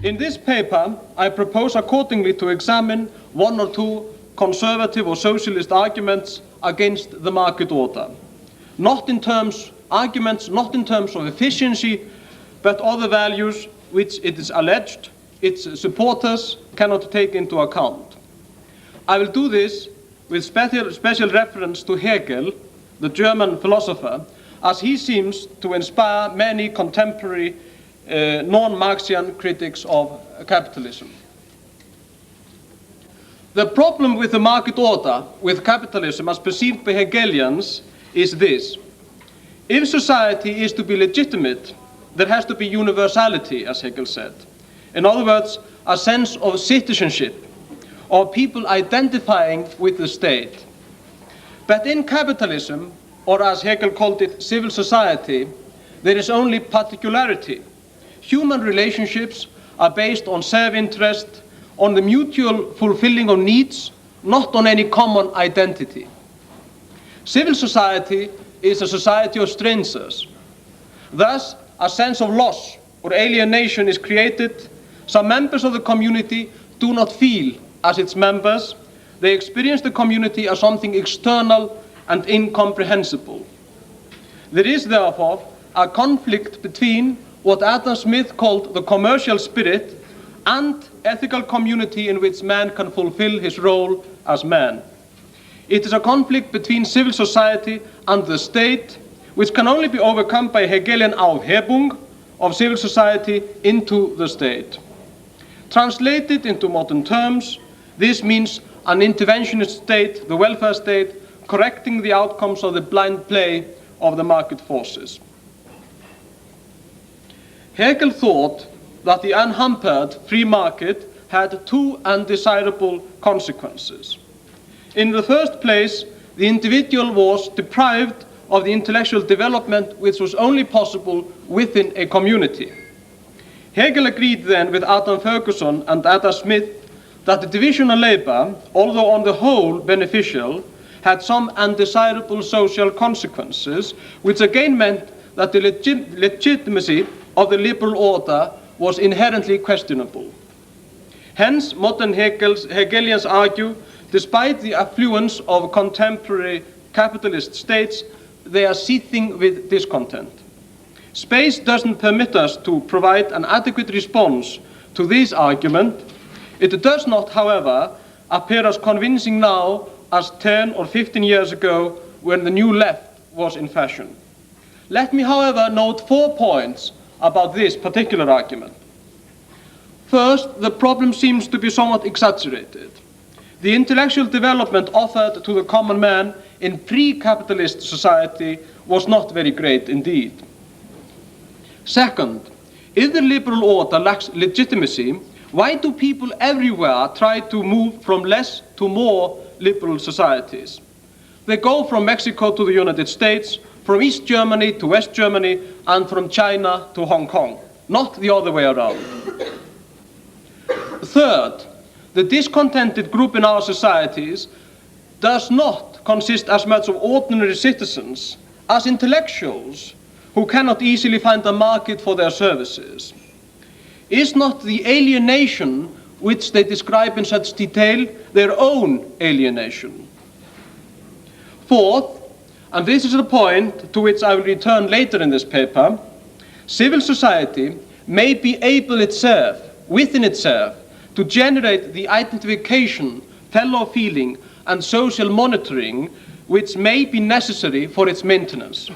In this paper, I propose accordingly to examine one or two conservative or socialist arguments against the market order. Arguments not in terms of efficiency, but other values which it is alleged its supporters cannot take into account. I will do this with special reference to Hegel, the German philosopher, as he seems to inspire many contemporary non-Marxian critics of capitalism. The problem with the market order, with capitalism as perceived by Hegelians, is this. If society is to be legitimate, there has to be universality, as Hegel said. In other words, a sense of citizenship, or people identifying with the state. But in capitalism, or as Hegel called it, civil society, there is only particularity. Human relationships are based on self-interest, on the mutual fulfilling of needs, not on any common identity. Civil society is a society of strangers. Thus, a sense of loss or alienation is created. Some members of the community do not feel as its members. They experience the community as something external and incomprehensible. There is therefore a conflict between what Adam Smith called the commercial spirit and ethical community in which man can fulfill his role as man. It is a conflict between civil society and the state, which can only be overcome by Hegelian Aufhebung of civil society into the state. Translated into modern terms, this means an interventionist state, the welfare state, correcting the outcomes of the blind play of the market forces. Hegel thought that the unhampered free market had two undesirable consequences. In the first place, the individual was deprived of the intellectual development which was only possible within a community. Hegel agreed then with Adam Ferguson and Adam Smith that the division of labor, although on the whole beneficial, had some undesirable social consequences, which again meant that the legitimacy of the liberal order was inherently questionable. Hence, modern Hegelians argue, despite the affluence of contemporary capitalist states, they are seething with discontent. Space doesn't permit us to provide an adequate response to this argument. It does not, however, appear as convincing now as 10 or 15 years ago when the new left was in fashion. Let me, however, note 4 points about this particular argument. First, the problem seems to be somewhat exaggerated. The intellectual development offered to the common man in pre-capitalist society was not very great indeed. Second, if the liberal order lacks legitimacy, why do people everywhere try to move from less to more liberal societies? They go from Mexico to the United States, from East Germany to West Germany, and from China to Hong Kong, not the other way around. Third, the discontented group in our societies does not consist as much of ordinary citizens as intellectuals who cannot easily find a market for their services. Is not the alienation which they describe in such detail their own alienation? Fourth, and this is a point to which I will return later in this paper, civil society may be able itself, within itself, to generate the identification, fellow feeling, and social monitoring which may be necessary for its maintenance.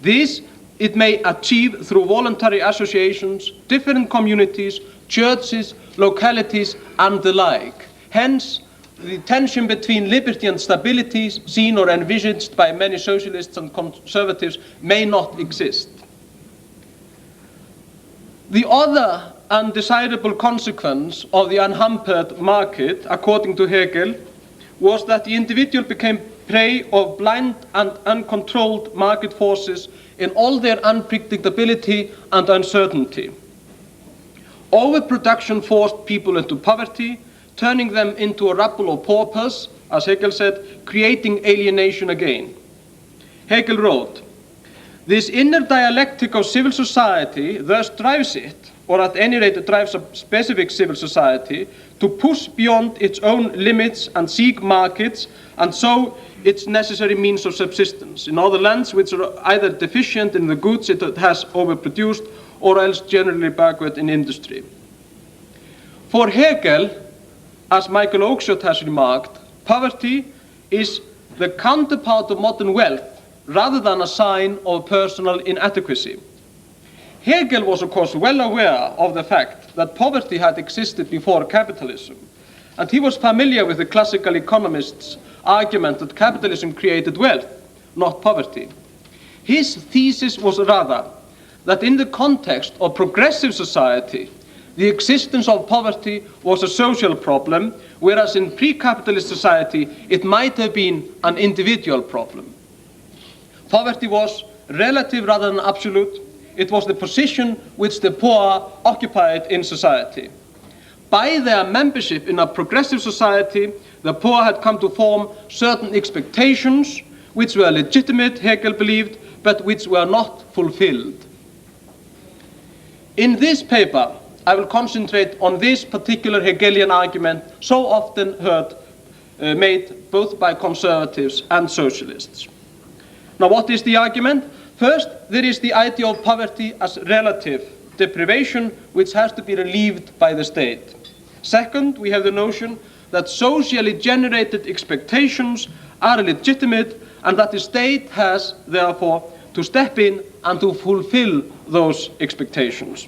This it may achieve through voluntary associations, different communities, churches, localities, and the like. Hence, the tension between liberty and stability seen or envisaged by many socialists and conservatives may not exist. The other undesirable consequence of the unhampered market, according to Hegel, was that the individual became prey of blind and uncontrolled market forces in all their unpredictability and uncertainty. Overproduction forced people into poverty, turning them into a rabble of paupers, as Hegel said, creating alienation again. Hegel wrote, "This inner dialectic of civil society thus drives it, or at any rate drives a specific civil society to push beyond its own limits and seek markets, and so its necessary means of subsistence in other lands which are either deficient in the goods it has overproduced or else generally backward in industry. For Hegel, as Michael Oakeshott has remarked, poverty is the counterpart of modern wealth rather than a sign of personal inadequacy. Hegel was, of course, well aware of the fact that poverty had existed before capitalism, and he was familiar with the classical economists' argument that capitalism created wealth, not poverty. His thesis was rather that in the context of progressive society, the existence of poverty was a social problem, whereas in pre-capitalist society, it might have been an individual problem. Poverty was relative rather than absolute. It was the position which the poor occupied in society. By their membership in a progressive society, the poor had come to form certain expectations which were legitimate, Hegel believed, but which were not fulfilled. In this paper, I will concentrate on this particular Hegelian argument so often made both by conservatives and socialists. Now, what is the argument? First, there is the idea of poverty as relative deprivation, which has to be relieved by the state. Second, we have the notion that socially generated expectations are legitimate and that the state has, therefore, to step in and to fulfill those expectations.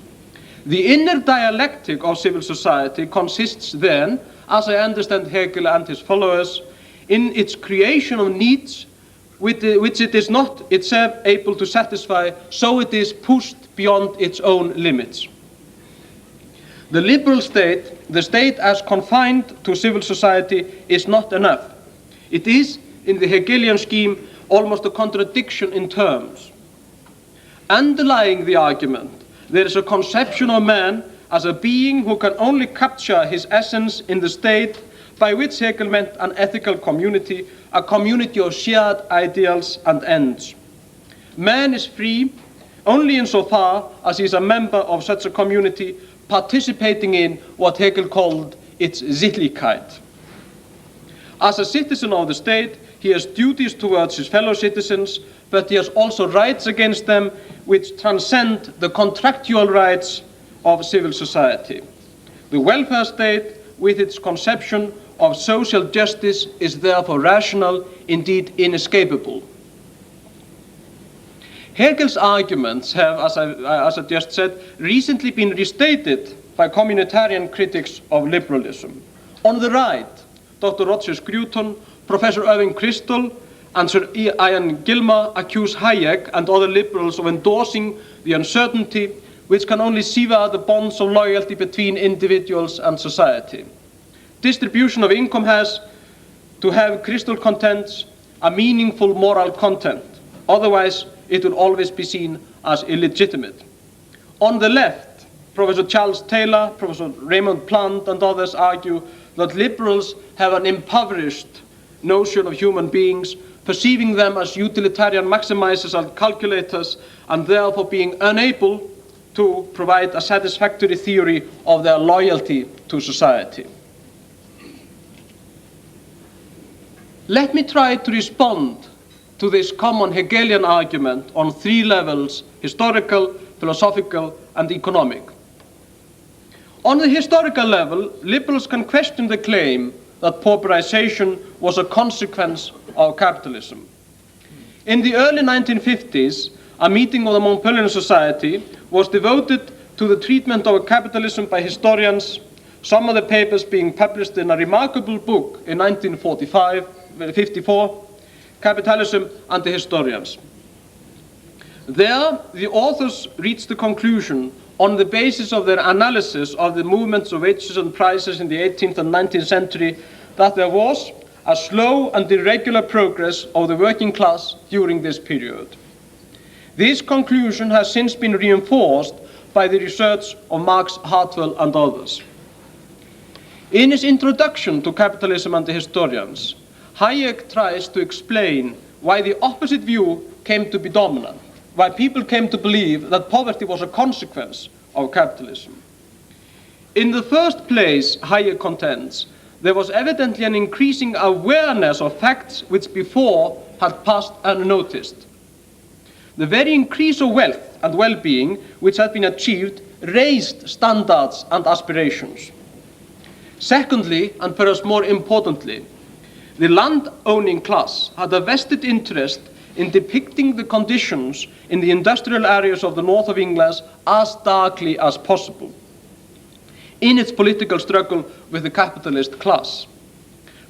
The inner dialectic of civil society consists then, as I understand Hegel and his followers, in its creation of needs which it is not itself able to satisfy, so it is pushed beyond its own limits. The liberal state, the state as confined to civil society, is not enough. It is, in the Hegelian scheme, almost a contradiction in terms. Underlying the argument, there is a conception of man as a being who can only capture his essence in the state, by which Hegel meant an ethical community, a community of shared ideals and ends. Man is free only insofar as he is a member of such a community, participating in what Hegel called its Sittlichkeit. As a citizen of the state, he has duties towards his fellow citizens, but he has also rights against them which transcend the contractual rights of civil society. The welfare state, with its conception of social justice, is therefore rational, indeed inescapable. Hegel's arguments have, as I just said, recently been restated by communitarian critics of liberalism. On the right, Dr. Roger Scruton, Professor Irving Kristol, and Sir Ian Gilmour accuse Hayek and other liberals of endorsing the uncertainty which can only sever the bonds of loyalty between individuals and society. Distribution of income has to have, Kristol contends, a meaningful moral content. Otherwise, it will always be seen as illegitimate. On the left, Professor Charles Taylor, Professor Raymond Plant, and others argue that liberals have an impoverished notion of human beings, perceiving them as utilitarian maximizers and calculators, and therefore being unable to provide a satisfactory theory of their loyalty to society. Let me try to respond to this common Hegelian argument on three levels: historical, philosophical, and economic. On the historical level, liberals can question the claim that pauperization was a consequence of capitalism. In the early 1950s, a meeting of the Montpellier Society was devoted to the treatment of capitalism by historians, some of the papers being published in a remarkable book in 1954, Capitalism and the Historians. There, the authors reached the conclusion, on the basis of their analysis of the movements of wages and prices in the 18th and 19th century, that there was a slow and irregular progress of the working class during this period. This conclusion has since been reinforced by the research of Max Hartwell and others. In his introduction to Capitalism and the Historians, Hayek tries to explain why the opposite view came to be dominant, why people came to believe that poverty was a consequence of capitalism. In the first place, Hayek contends, there was evidently an increasing awareness of facts which before had passed unnoticed. The very increase of wealth and well-being which had been achieved raised standards and aspirations. Secondly, and perhaps more importantly, the land-owning class had a vested interest in depicting the conditions in the industrial areas of the north of England as darkly as possible in its political struggle with the capitalist class.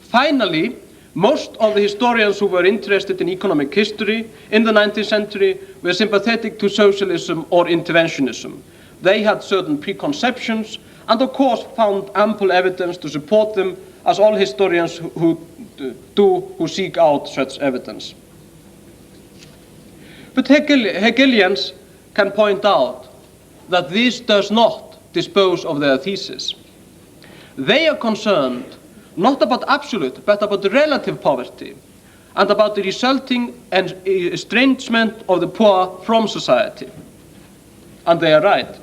Finally, most of the historians who were interested in economic history in the 19th century were sympathetic to socialism or interventionism. They had certain preconceptions and of course found ample evidence to support them, as all historians who seek out such evidence. But Hegelians can point out that this does not dispose of their thesis. They are concerned not about absolute, but about relative poverty and about the resulting estrangement of the poor from society. And they are right.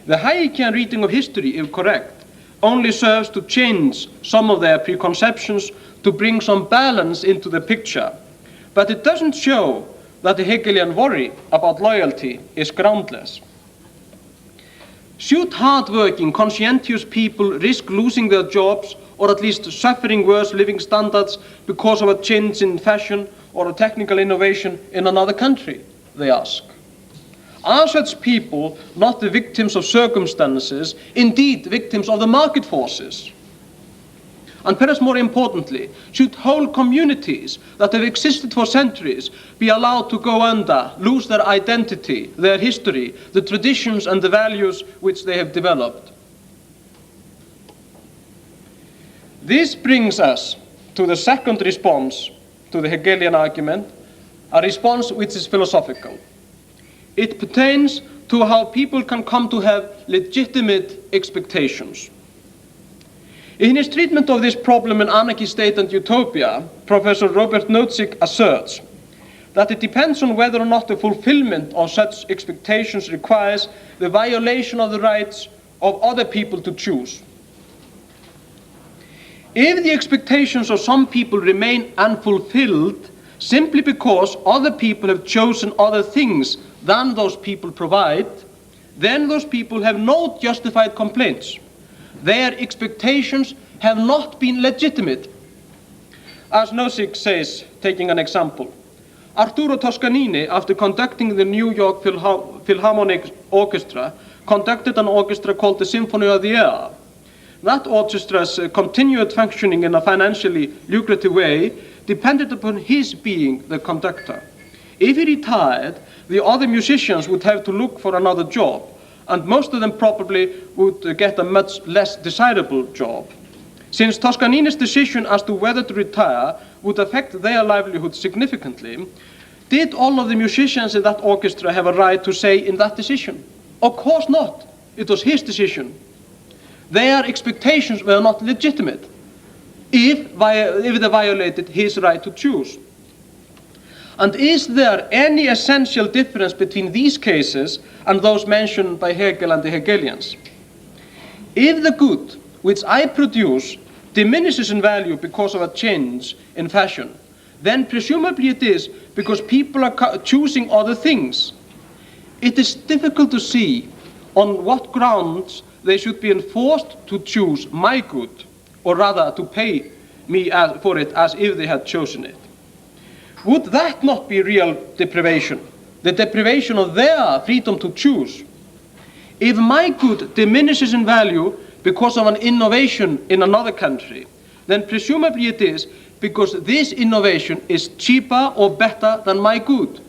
The Hayekian reading of history, if correct, only serves to change some of their preconceptions to bring some balance into the picture, but it doesn't show that the Hegelian worry about loyalty is groundless. Should hard-working, conscientious people risk losing their jobs or at least suffering worse living standards because of a change in fashion or a technical innovation in another country, they ask? Are such people not the victims of circumstances, indeed victims of the market forces? And perhaps more importantly, should whole communities that have existed for centuries be allowed to go under, lose their identity, their history, the traditions and the values which they have developed? This brings us to the second response to the Hegelian argument, a response which is philosophical. It pertains to how people can come to have legitimate expectations. In his treatment of this problem in Anarchy, State and Utopia, Professor Robert Nozick asserts that it depends on whether or not the fulfillment of such expectations requires the violation of the rights of other people to choose. If the expectations of some people remain unfulfilled simply because other people have chosen other things than those people provide, then those people have no justified complaints. Their expectations have not been legitimate. As Nozick says, taking an example, Arturo Toscanini, after conducting the New York Philharmonic Orchestra, conducted an orchestra called the Symphony of the Air. That orchestra's continued functioning in a financially lucrative way depended upon his being the conductor. If he retired, the other musicians would have to look for another job, and most of them probably would get a much less desirable job. Since Toscanini's decision as to whether to retire would affect their livelihood significantly, did all of the musicians in that orchestra have a right to say in that decision? Of course not. It was his decision. Their expectations were not legitimate if they violated his right to choose. And is there any essential difference between these cases and those mentioned by Hegel and the Hegelians? If the good which I produce diminishes in value because of a change in fashion, then presumably it is because people are choosing other things. It is difficult to see on what grounds they should be enforced to choose my good, or rather to pay me for it as if they had chosen it. Would that not be real deprivation? The deprivation of their freedom to choose? If my good diminishes in value because of an innovation in another country, then presumably it is because this innovation is cheaper or better than my good.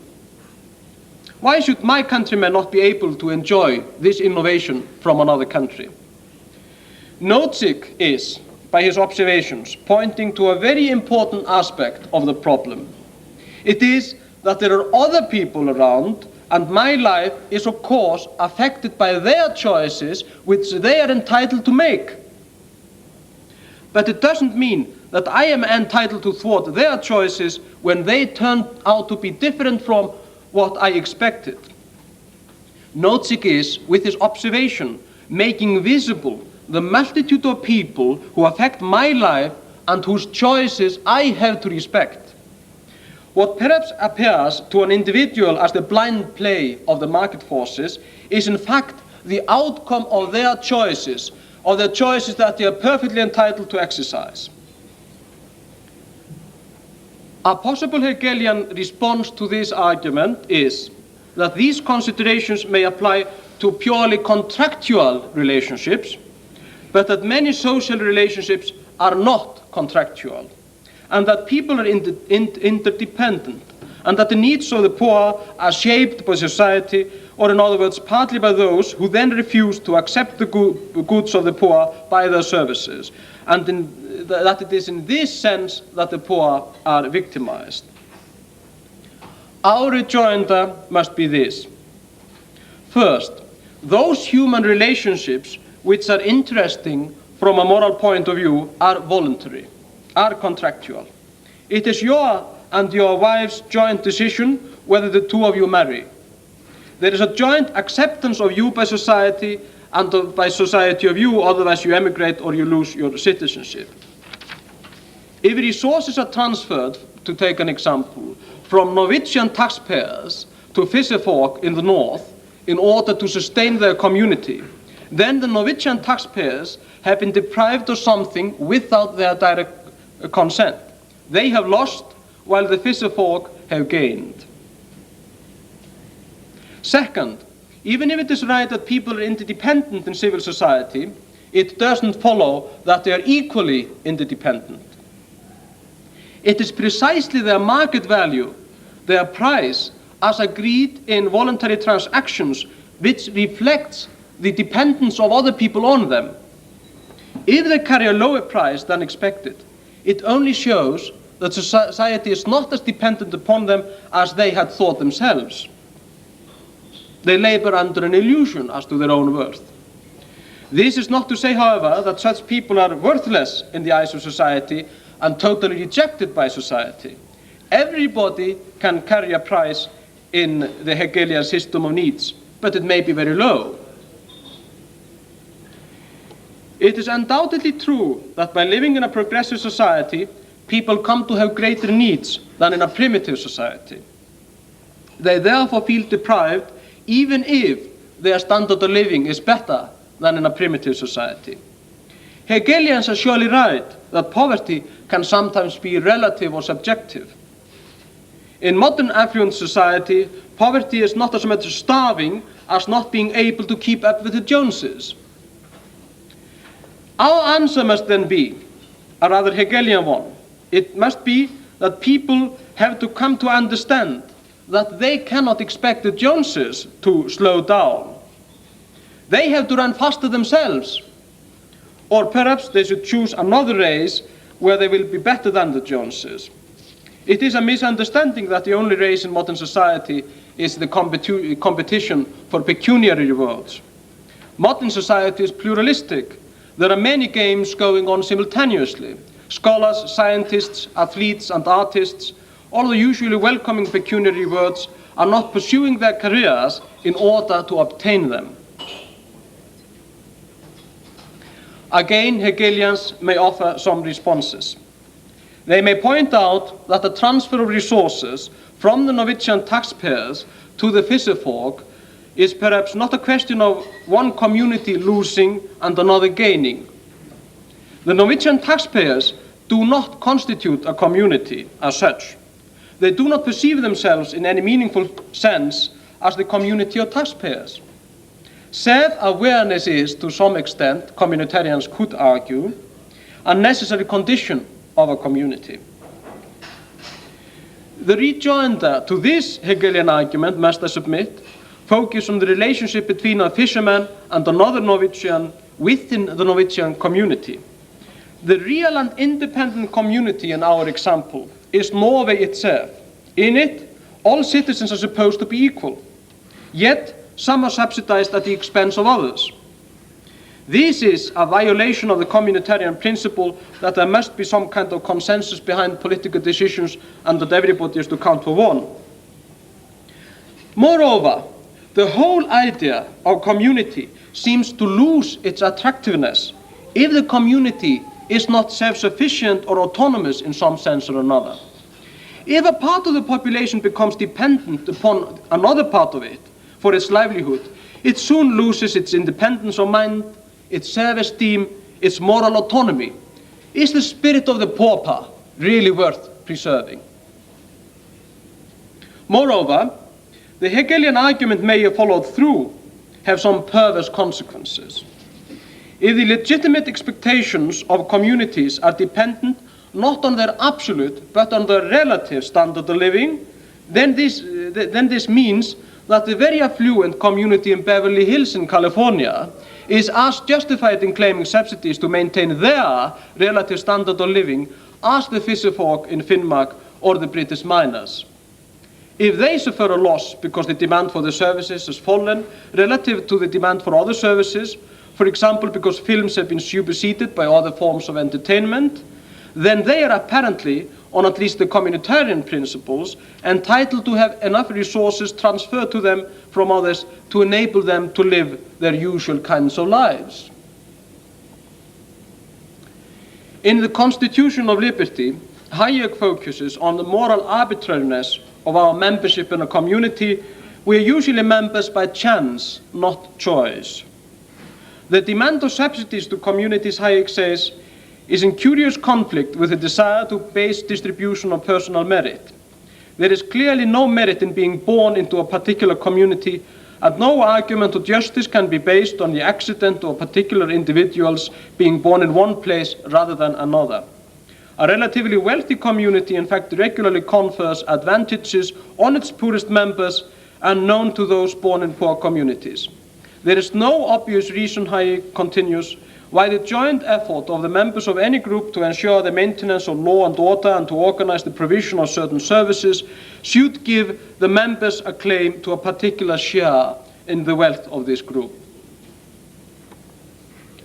Why should my countrymen not be able to enjoy this innovation from another country? Nozick is, by his observations, pointing to a very important aspect of the problem. It is that there are other people around, and my life is of course affected by their choices which they are entitled to make. But it doesn't mean that I am entitled to thwart their choices when they turn out to be different from what I expected. Nozick is, with his observation, making visible the multitude of people who affect my life and whose choices I have to respect. What perhaps appears to an individual as the blind play of the market forces is in fact the outcome of their choices, that they are perfectly entitled to exercise. A possible Hegelian response to this argument is that these considerations may apply to purely contractual relationships, but that many social relationships are not contractual, and that people are interdependent, and that the needs of the poor are shaped by society, or in other words, partly by those who then refuse to accept the goods of the poor by their services, and that it is in this sense that the poor are victimized. Our rejoinder must be this. First, those human relationships which are interesting from a moral point of view are voluntary, are contractual. It is your and your wife's joint decision whether the two of you marry. There is a joint acceptance of you by society and by society of you, otherwise you emigrate or you lose your citizenship. If resources are transferred, to take an example, from Norwegian taxpayers to fisherfolk in the north in order to sustain their community, then the Norwegian taxpayers have been deprived of something without their direct consent. They have lost while the fisherfolk have gained. Second, even if it is right that people are interdependent in civil society, it doesn't follow that they are equally interdependent. It is precisely their market value, their price, as agreed in voluntary transactions, which reflects the dependence of other people on them. If they carry a lower price than expected, it only shows that society is not as dependent upon them as they had thought themselves. They labor under an illusion as to their own worth. This is not to say, however, that such people are worthless in the eyes of society and totally rejected by society. Everybody can carry a price in the Hegelian system of needs, but it may be very low. It is undoubtedly true that by living in a progressive society, people come to have greater needs than in a primitive society. They therefore feel deprived even if their standard of living is better than in a primitive society. Hegelians are surely right that poverty can sometimes be relative or subjective. In modern affluent society, poverty is not as much starving as not being able to keep up with the Joneses. Our answer must then be a rather Hegelian one. It must be that people have to come to understand that they cannot expect the Joneses to slow down. They have to run faster themselves. Or perhaps they should choose another race where they will be better than the Joneses. It is a misunderstanding that the only race in modern society is the competition for pecuniary rewards. Modern society is pluralistic. There are many games going on simultaneously. Scholars, scientists, athletes, and artists, although usually welcoming pecuniary rewards, are not pursuing their careers in order to obtain them. Again, Hegelians may offer some responses. They may point out that the transfer of resources from the Norwegian taxpayers to the fisherfolk is perhaps not a question of one community losing and another gaining. The Norwegian taxpayers do not constitute a community as such. They do not perceive themselves in any meaningful sense as the community of taxpayers. Self-awareness is, to some extent, communitarians could argue, a necessary condition of a community. The rejoinder to this Hegelian argument must, I submit, focus on the relationship between a fisherman and another Norwegian within the Norwegian community. The real and independent community in our example is Norway itself. In it, all citizens are supposed to be equal, yet some are subsidized at the expense of others. This is a violation of the communitarian principle that there must be some kind of consensus behind political decisions and that everybody is to count for one. Moreover, The whole idea of community seems to lose its attractiveness if the community is not self-sufficient or autonomous in some sense or another. If a part of the population becomes dependent upon another part of it for its livelihood, it soon loses its independence of mind, its self-esteem, its moral autonomy. Is the spirit of the pauper really worth preserving? Moreover, the Hegelian argument may, if followed through, have some perverse consequences. If the legitimate expectations of communities are dependent not on their absolute but on their relative standard of living, then this means that the very affluent community in Beverly Hills in California is as justified in claiming subsidies to maintain their relative standard of living as the fisherfolk in Finnmark or the British miners. If they suffer a loss because the demand for the services has fallen relative to the demand for other services, for example because films have been superseded by other forms of entertainment, then they are apparently, on at least the communitarian principles, entitled to have enough resources transferred to them from others to enable them to live their usual kinds of lives. In the Constitution of Liberty, Hayek focuses on the moral arbitrariness of our membership in a community. We are usually members by chance, not choice. The demand of subsidies to communities, Hayek says, is in curious conflict with the desire to base distribution on personal merit. There is clearly no merit in being born into a particular community, and no argument of justice can be based on the accident of particular individuals being born in one place rather than another. A relatively wealthy community, in fact, regularly confers advantages on its poorest members unknown to those born in poor communities. There is no obvious reason, Hayek continues, why the joint effort of the members of any group to ensure the maintenance of law and order and to organize the provision of certain services should give the members a claim to a particular share in the wealth of this group.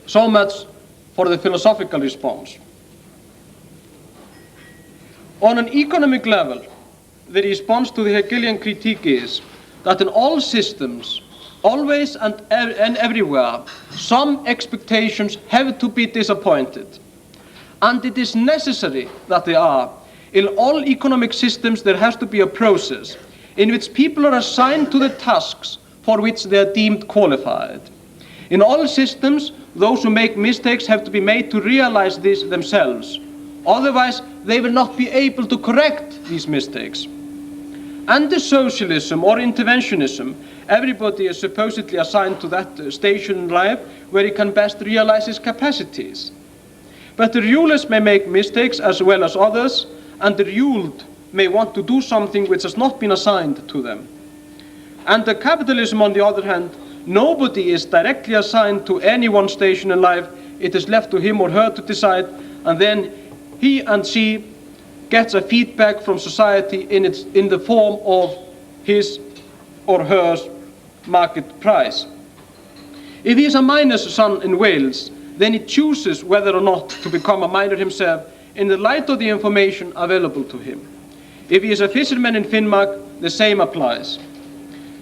So much for the philosophical response. On an economic level, the response to the Hegelian critique is that in all systems, always and everywhere, some expectations have to be disappointed. And it is necessary that they are. In all economic systems, there has to be a process in which people are assigned to the tasks for which they are deemed qualified. In all systems, those who make mistakes have to be made to realize this themselves. Otherwise, they will not be able to correct these mistakes. Under socialism or interventionism, everybody is supposedly assigned to that station in life where he can best realize his capacities. But the rulers may make mistakes as well as others, and the ruled may want to do something which has not been assigned to them. Under capitalism, on the other hand, nobody is directly assigned to any one station in life. It is left to him or her to decide, and then he and she gets a feedback from society in the form of his or her market price. If he is a miner's son in Wales, then he chooses whether or not to become a miner himself in the light of the information available to him. If he is a fisherman in Finnmark, the same applies.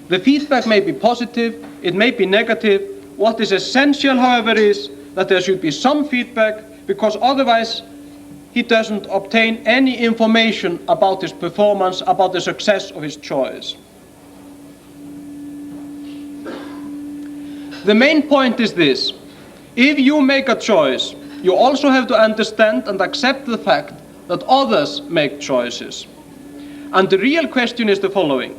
The feedback may be positive, it may be negative. What is essential, however, is that there should be some feedback, because otherwise he doesn't obtain any information about his performance, about the success of his choice. The main point is this: if you make a choice, you also have to understand and accept the fact that others make choices. And the real question is the following: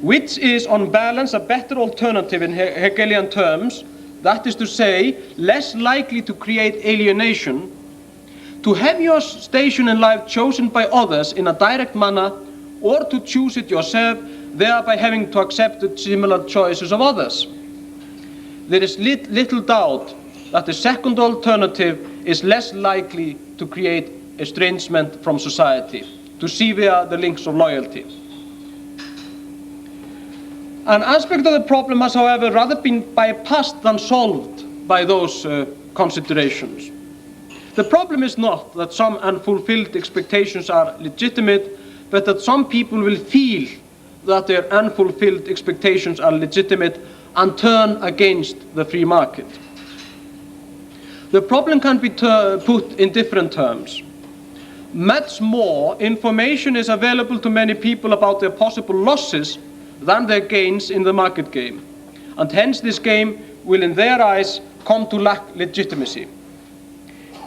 which is on balance a better alternative in Hegelian terms, that is to say, less likely to create alienation, to have your station in life chosen by others in a direct manner, or to choose it yourself, thereby having to accept the similar choices of others? There is little doubt that the second alternative is less likely to create estrangement from society, to sever the links of loyalty. An aspect of the problem has, however, rather been bypassed than solved by those considerations. The problem is not that some unfulfilled expectations are legitimate, but that some people will feel that their unfulfilled expectations are legitimate and turn against the free market. The problem can be put in different terms. Much more information is available to many people about their possible losses than their gains in the market game, and hence this game will in their eyes come to lack legitimacy.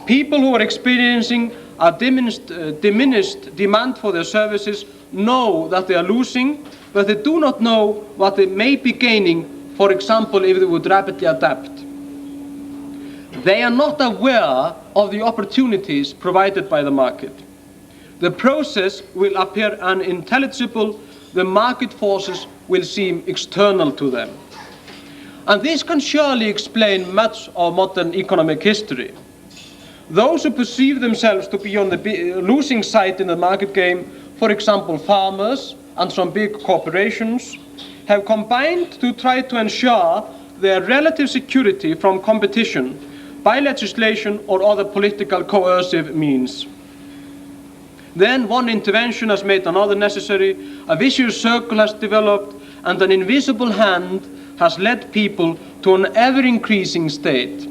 People who are experiencing a diminished demand for their services know that they are losing, but they do not know what they may be gaining, for example, if they would rapidly adapt. They are not aware of the opportunities provided by the market. The process will appear unintelligible, the market forces will seem external to them. And this can surely explain much of modern economic history. Those who perceive themselves to be on the losing side in the market game, for example farmers and some big corporations, have combined to try to ensure their relative security from competition by legislation or other political coercive means. Then one intervention has made another necessary, a vicious circle has developed, and an invisible hand has led people to an ever-increasing state.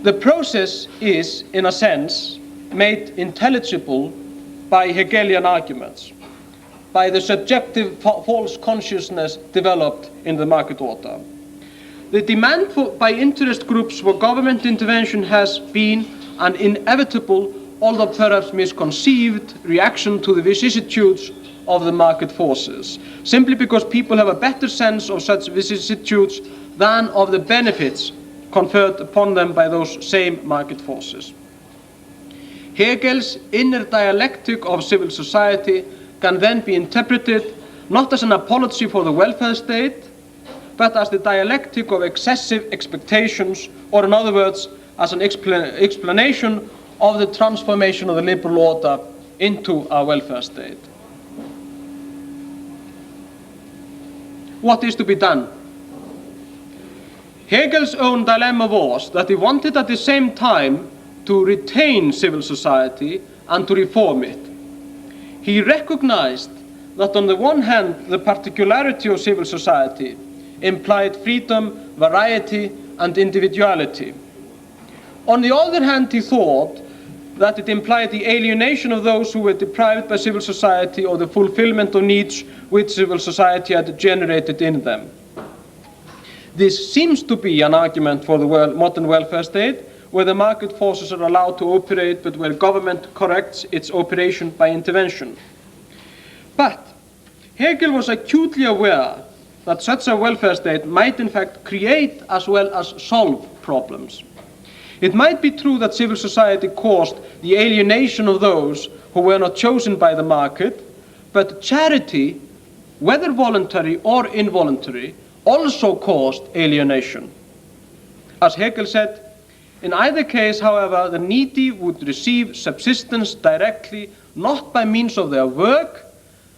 The process is, in a sense, made intelligible by Hegelian arguments, by the subjective false consciousness developed in the market order. The demand by interest groups for government intervention has been an inevitable, although perhaps misconceived, reaction to the vicissitudes of the market forces, simply because people have a better sense of such vicissitudes than of the benefits conferred upon them by those same market forces. Hegel's inner dialectic of civil society can then be interpreted not as an apology for the welfare state, but as the dialectic of excessive expectations, or in other words, as an explanation of the transformation of the liberal order into a welfare state. What is to be done? Hegel's own dilemma was that he wanted at the same time to retain civil society and to reform it. He recognized that on the one hand, the particularity of civil society implied freedom, variety, and individuality. On the other hand, he thought that it implied the alienation of those who were deprived by civil society or the fulfillment of needs which civil society had generated in them. This seems to be an argument for the modern welfare state, where the market forces are allowed to operate, but where government corrects its operation by intervention. But Hegel was acutely aware that such a welfare state might in fact create as well as solve problems. It might be true that civil society caused the alienation of those who were not chosen by the market, but charity, whether voluntary or involuntary, also caused alienation. As Hegel said, in either case, however, the needy would receive subsistence directly, not by means of their work,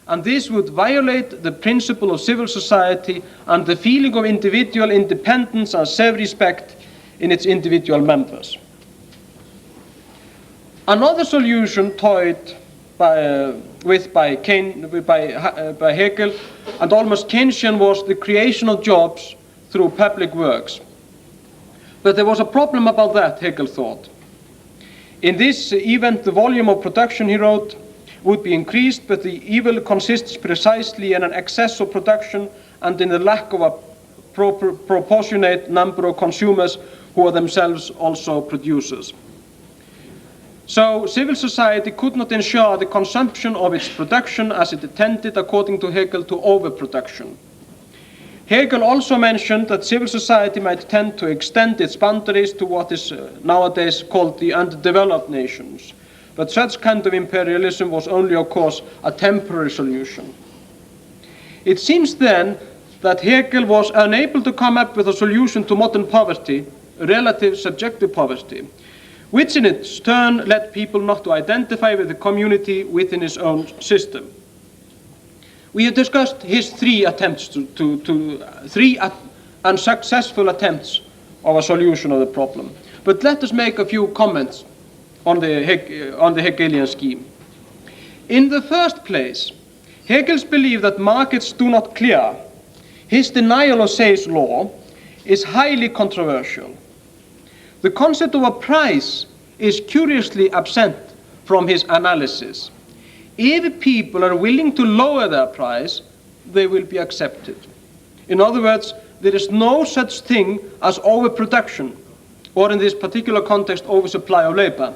and this would violate the principle of civil society and the feeling of individual independence and self-respect in its individual members. Another solution toyed by Hegel and almost Keynesian was the creation of jobs through public works. But there was a problem about that, Hegel thought. In this event, the volume of production, he wrote, would be increased, but the evil consists precisely in an excess of production and in the lack of a proportionate number of consumers who are themselves also producers. So civil society could not ensure the consumption of its production as it tended, according to Hegel, to overproduction. Hegel also mentioned that civil society might tend to extend its boundaries to what is nowadays called the undeveloped nations. But such kind of imperialism was only, of course, a temporary solution. It seems then that Hegel was unable to come up with a solution to modern poverty, relative subjective poverty, which in its turn led people not to identify with the community within his own system. We have discussed his three unsuccessful attempts of a solution of the problem. But let us make a few comments on the Hegelian scheme. In the first place, Hegel's belief that markets do not clear, his denial of Say's law, is highly controversial. The concept of a price is curiously absent from his analysis. If people are willing to lower their price, they will be accepted. In other words, there is no such thing as overproduction, or in this particular context, oversupply of labor.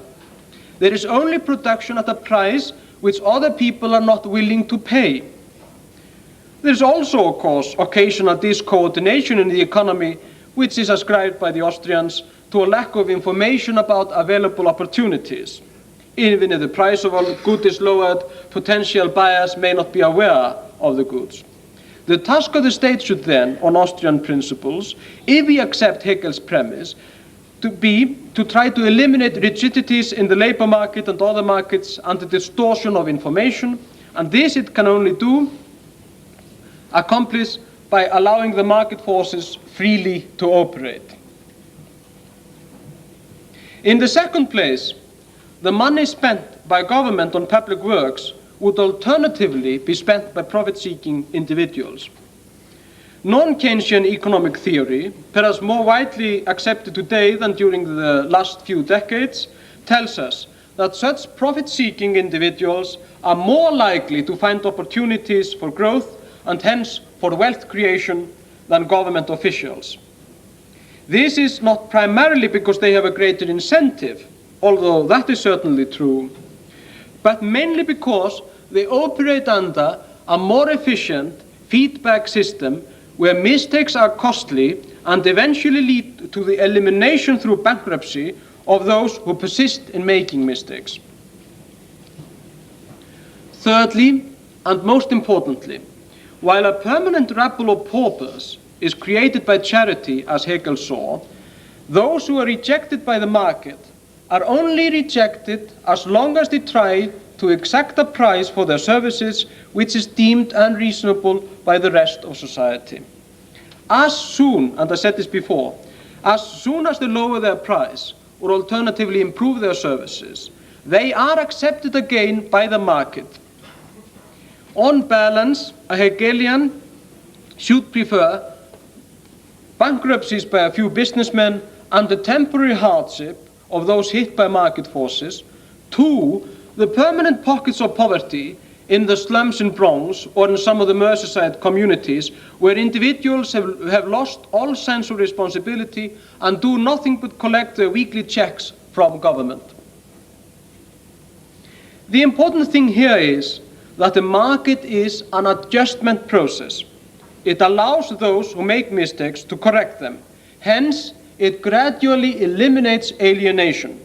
There is only production at a price which other people are not willing to pay. There is also, of course, occasional discoordination in the economy, which is ascribed by the Austrians to a lack of information about available opportunities. Even if the price of a good is lowered, potential buyers may not be aware of the goods. The task of the state should then, on Austrian principles, if we accept Hegel's premise, to try to eliminate rigidities in the labor market and other markets and the distortion of information, and this it can only accomplish by allowing the market forces freely to operate. In the second place, the money spent by government on public works would alternatively be spent by profit-seeking individuals. Non-Keynesian economic theory, perhaps more widely accepted today than during the last few decades, tells us that such profit-seeking individuals are more likely to find opportunities for growth and hence for wealth creation than government officials. This is not primarily because they have a greater incentive, although that is certainly true, but mainly because they operate under a more efficient feedback system where mistakes are costly and eventually lead to the elimination through bankruptcy of those who persist in making mistakes. Thirdly, and most importantly, while a permanent rabble of paupers is created by charity, as Hegel saw, those who are rejected by the market are only rejected as long as they try to exact a price for their services which is deemed unreasonable by the rest of society. As soon, and I said this before, as soon as they lower their price or alternatively improve their services, they are accepted again by the market. On balance, a Hegelian should prefer bankruptcies by a few businessmen and the temporary hardship of those hit by market forces to the permanent pockets of poverty in the slums in Bronx or in some of the Merseyside communities where individuals have lost all sense of responsibility and do nothing but collect their weekly checks from government. The important thing here is that the market is an adjustment process. It allows those who make mistakes to correct them. Hence, it gradually eliminates alienation.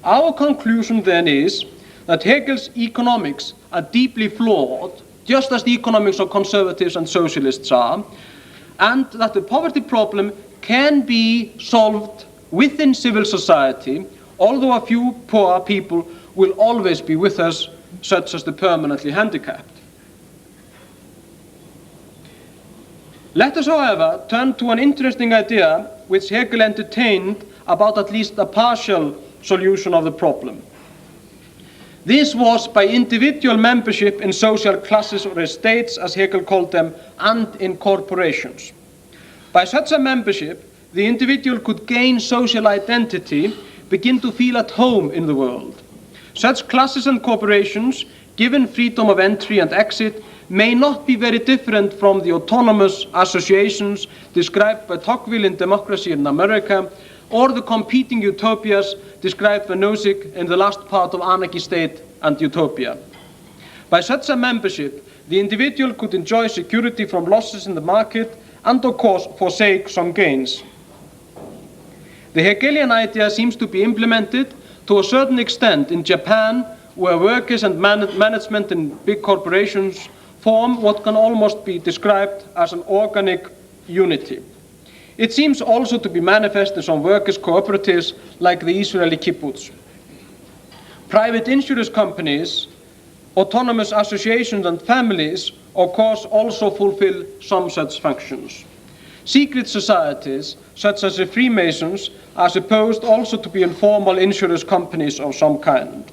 Our conclusion then is that Hegel's economics are deeply flawed, just as the economics of conservatives and socialists are, and that the poverty problem can be solved within civil society, although a few poor people will always be with us, such as the permanently handicapped. Let us, however, turn to an interesting idea which Hegel entertained about at least a partial solution of the problem. This was by individual membership in social classes or estates, as Hegel called them, and in corporations. By such a membership, the individual could gain social identity, begin to feel at home in the world. Such classes and corporations, given freedom of entry and exit, may not be very different from the autonomous associations described by Tocqueville in Democracy in America, or the competing utopias described by Nozick in the last part of Anarchy, State and Utopia. By such a membership, the individual could enjoy security from losses in the market and, of course, forsake some gains. The Hegelian idea seems to be implemented to a certain extent in Japan, where workers and management in big corporations form what can almost be described as an organic unity. It seems also to be manifest in some workers' cooperatives like the Israeli kibbutz. Private insurance companies, autonomous associations and families, of course, also fulfill some such functions. Secret societies, such as the Freemasons, are supposed also to be informal insurance companies of some kind.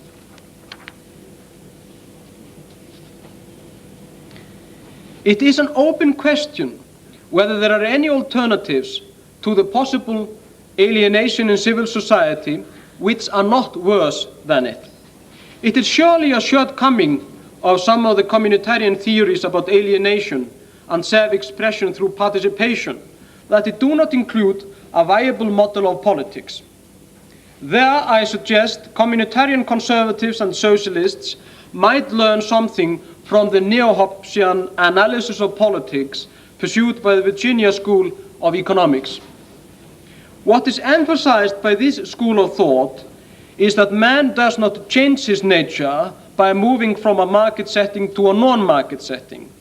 It is an open question whether there are any alternatives to the possible alienation in civil society which are not worse than it. It is surely a shortcoming of some of the communitarian theories about alienation and self-expression through participation that it do not include a viable model of politics. There, I suggest communitarian conservatives and socialists might learn something from the neo-Hobbesian analysis of politics pursued by the Virginia School of Economics. What is emphasized by this school of thought is that man does not change his nature by moving from a market setting to a non-market setting.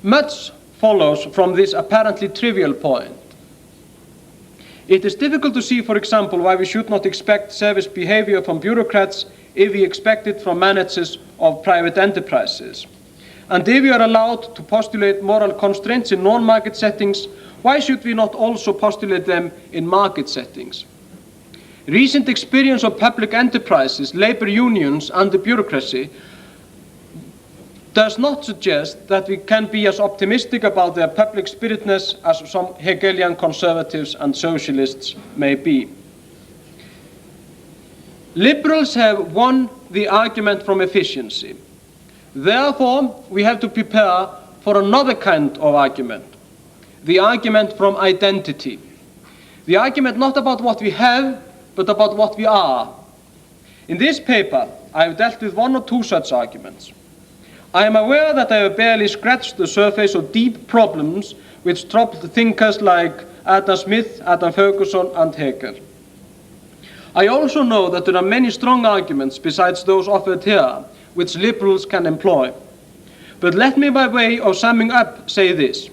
Much follows from this apparently trivial point. It is difficult to see, for example, why we should not expect service behavior from bureaucrats if we expect it from managers of private enterprises. And if we are allowed to postulate moral constraints in non-market settings, why should we not also postulate them in market settings? Recent experience of public enterprises, labor unions, and the bureaucracy does not suggest that we can be as optimistic about their public spiritedness as some Hegelian conservatives and socialists may be. Liberals have won the argument from efficiency. Therefore, we have to prepare for another kind of argument, the argument from identity. The argument not about what we have, but about what we are. In this paper, I have dealt with one or two such arguments. I am aware that I have barely scratched the surface of deep problems which troubled thinkers like Adam Smith, Adam Ferguson, and Hegel. I also know that there are many strong arguments besides those offered here, which liberals can employ. But let me, by way of summing up, say this.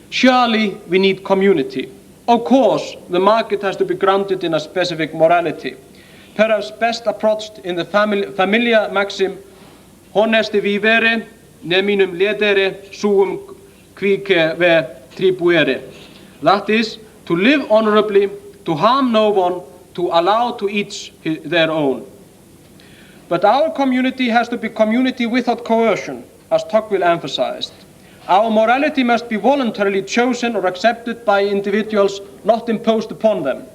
Surely we need community. Of course, the market has to be grounded in a specific morality, perhaps best approached in the familiar maxim, honesti vivere, neminum ledere, suum quique ve tribuere. That is, to live honorably, to harm no one, to allow to each their own. But our community has to be community without coercion, as Tocqueville emphasized. Our morality must be voluntarily chosen or accepted by individuals, not imposed upon them.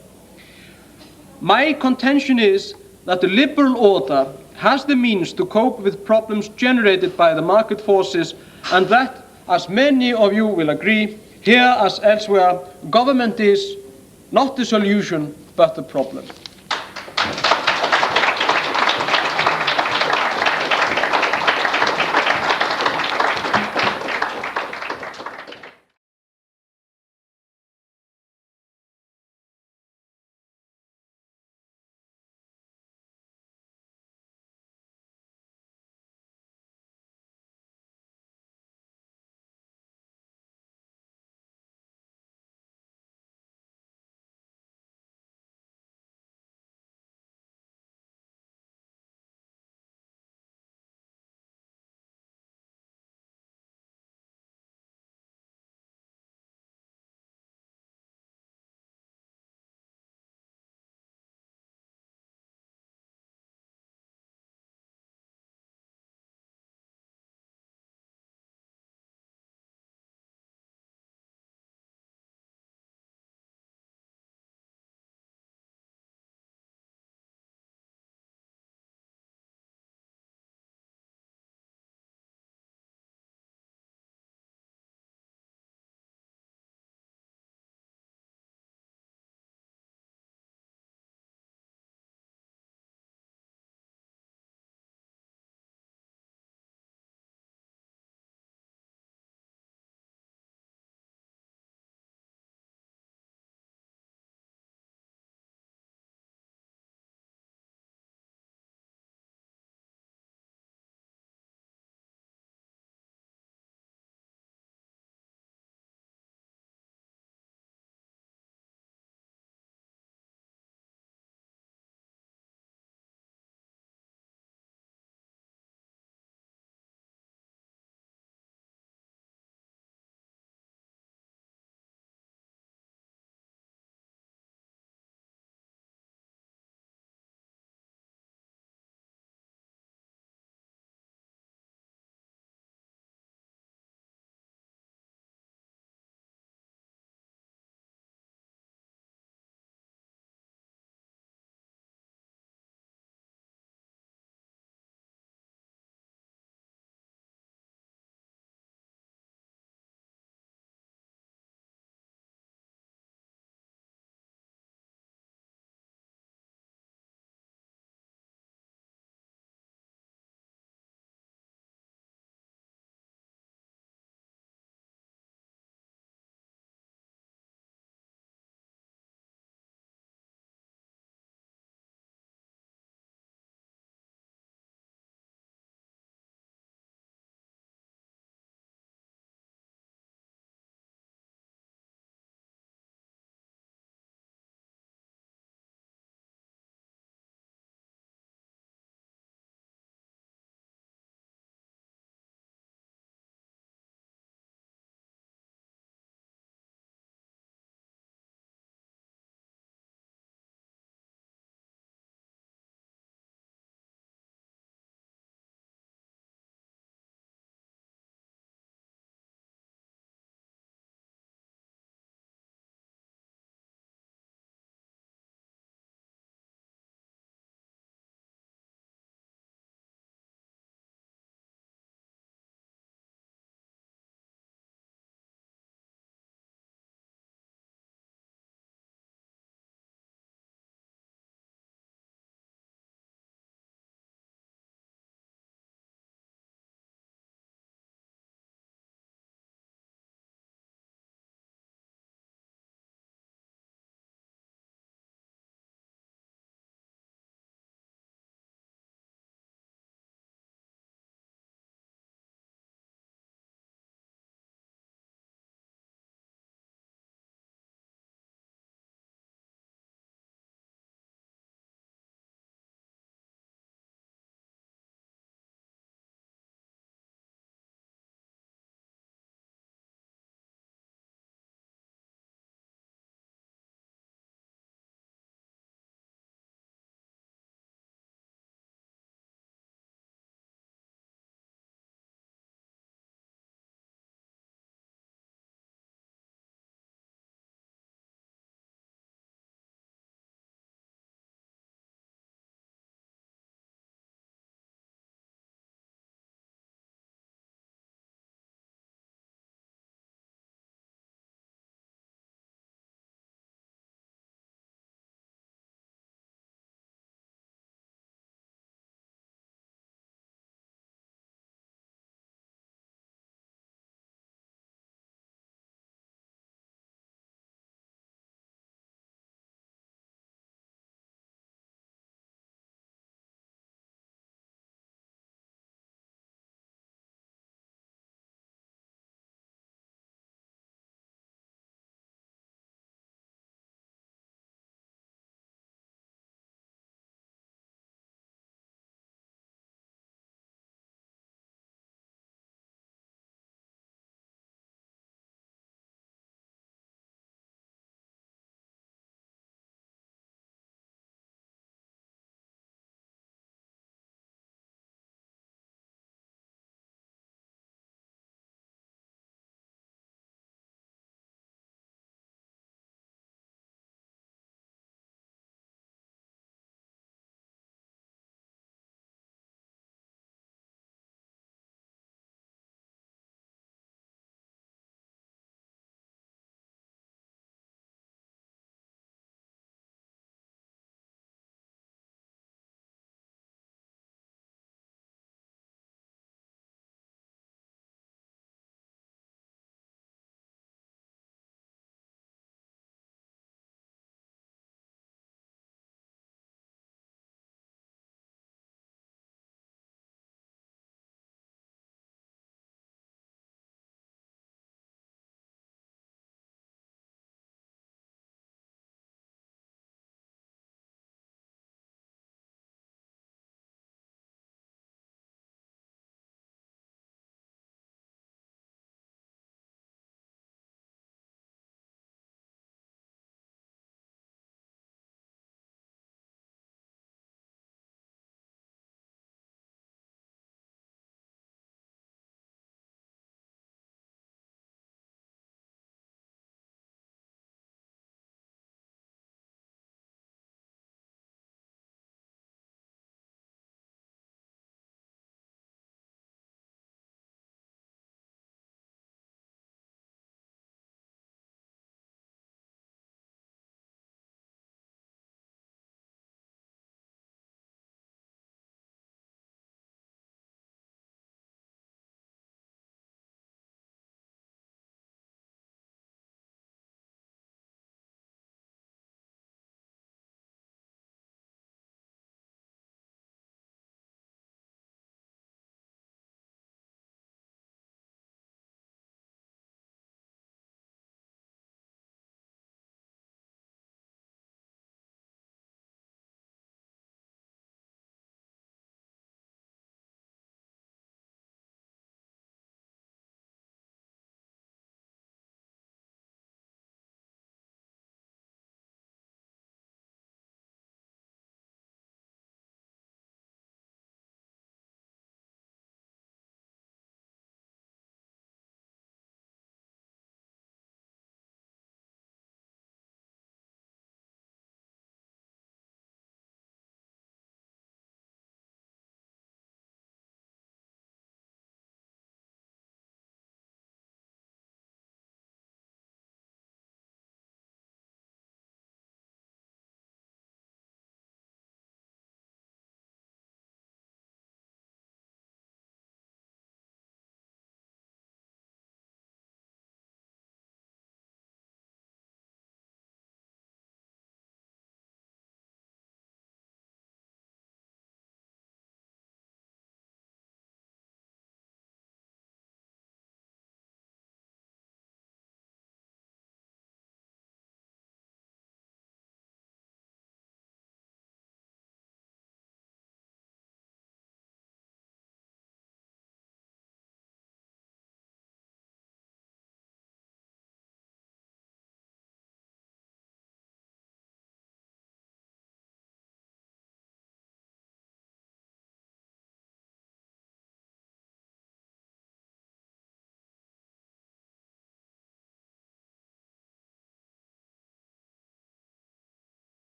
My contention is that the liberal order has the means to cope with problems generated by the market forces, and that, as many of you will agree, here as elsewhere, government is not the solution, but the problem.